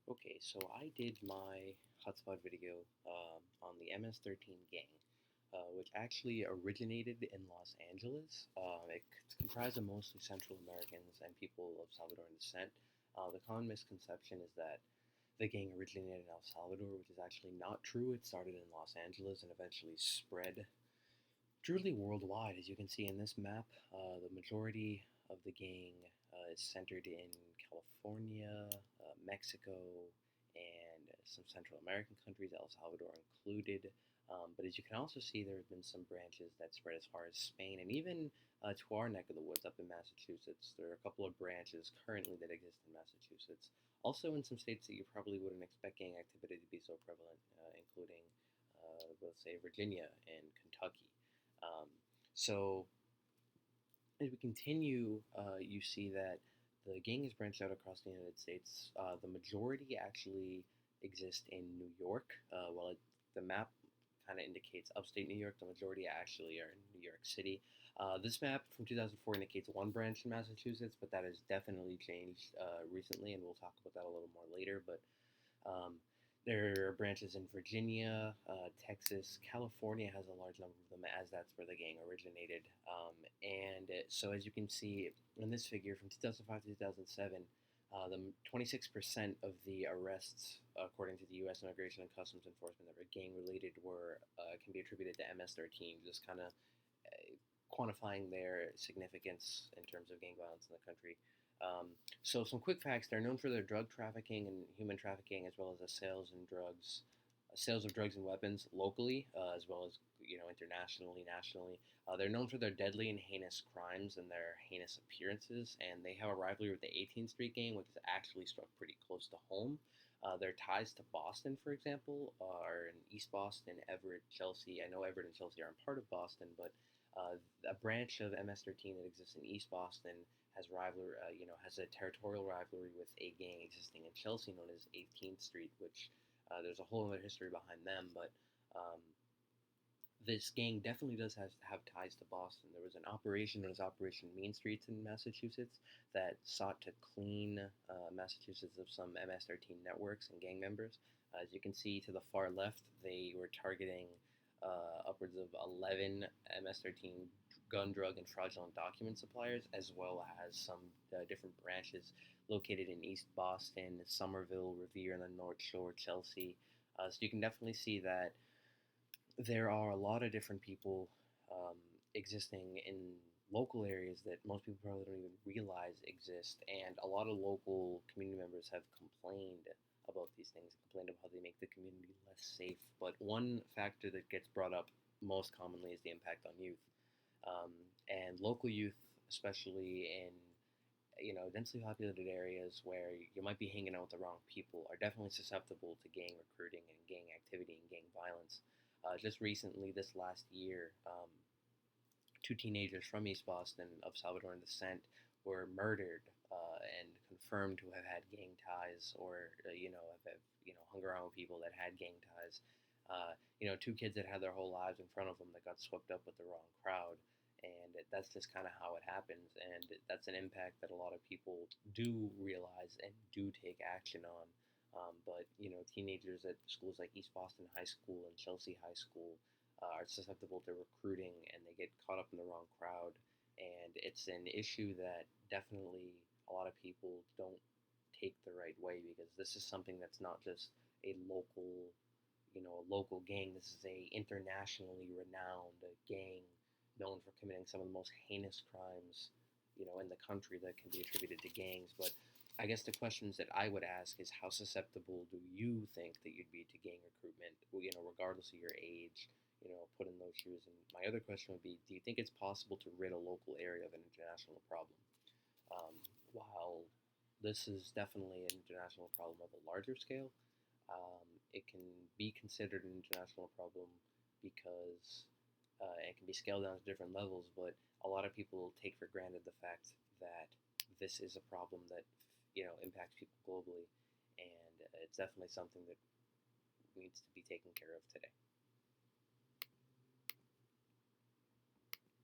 Okay, so I did my Hotspot video on the MS-13 gang, which actually originated in Los Angeles. It's comprised of mostly Central Americans and people of Salvadoran descent. The common misconception is that the gang originated in El Salvador, which is actually not true. It started in Los Angeles and eventually spread truly worldwide. As you can see in this map, the majority of the gang is centered in California, Mexico, and some Central American countries, El Salvador included. But as you can also see, there have been some branches that spread as far as Spain and even to our neck of the woods up in Massachusetts. There are a couple of branches currently that exist in Massachusetts. Also, in some states that you probably wouldn't expect gang activity to be so prevalent, including, let's say, Virginia and Kentucky. Um, so as we continue, you see that the gang is branched out across the United States. The majority actually exist in New York. The map kind of indicates upstate New York, the majority actually are in New York City. This map from 2004 indicates one branch in Massachusetts, but that has definitely changed recently, and we'll talk about that a little more later. But um, there are branches in Virginia, Texas, California has a large number of them, as that's where the gang originated. So, as you can see in this figure from 2005 to 2007, the 26% of the arrests, according to the U.S. Immigration and Customs Enforcement, that were gang related can be attributed to MS-13, just kind of quantifying their significance in terms of gang violence in the country. So some quick facts: they're known for their drug trafficking and human trafficking, as well as the sales of drugs and weapons locally, as well as internationally, nationally. They're known for their deadly and heinous crimes and their heinous appearances, and they have a rivalry with the 18th Street Gang, which is actually struck pretty close to home. Their ties to Boston, for example, are in East Boston, Everett, Chelsea. I know Everett and Chelsea aren't part of Boston, but a branch of MS-13 that exists in East Boston has a territorial rivalry with a gang existing in Chelsea known as 18th Street, which there's a whole other history behind them. But um, this gang definitely does have ties to Boston. There was an operation known as Operation Mean Streets in Massachusetts that sought to clean Massachusetts of some MS-13 networks and gang members. As you can see to the far left, they were targeting upwards of 11 MS-13 gun, drug, and fraudulent document suppliers, as well as some different branches located in East Boston, Somerville, Revere, and the North Shore, Chelsea. So you can definitely see that there are a lot of different people existing in local areas that most people probably don't even realize exist, and a lot of local community members have complained about these things, complained about how they make the community less safe. But one factor that gets brought up most commonly is the impact on youth, um, and local youth, especially in densely populated areas where you might be hanging out with the wrong people, are definitely susceptible to gang recruiting and gang activity and gang violence. Just recently, this last year, two teenagers from East Boston of Salvadoran descent were murdered and confirmed to have had gang ties, or have hung around with people that had gang ties. Two kids that had their whole lives in front of them that got swept up with the wrong crowd, and that's just kind of how it happens. And that's an impact that a lot of people do realize and do take action on. But teenagers at schools like East Boston High School and Chelsea High School are susceptible to recruiting, and they get caught up in the wrong crowd. And it's an issue that definitely a lot of people don't take the right way, because this is something that's not just a local gang. This is a internationally renowned gang known for committing some of the most heinous crimes, in the country that can be attributed to gangs. But I guess the questions that I would ask is, how susceptible do you think that you'd be to gang recruitment, regardless of your age, put in those shoes? And my other question would be, do you think it's possible to rid a local area of an international problem? While this is definitely an international problem of a larger scale, it can be considered an international problem because it can be scaled down to different levels, but a lot of people take for granted the fact that this is a problem that impacts people globally, and it's definitely something that needs to be taken care of today.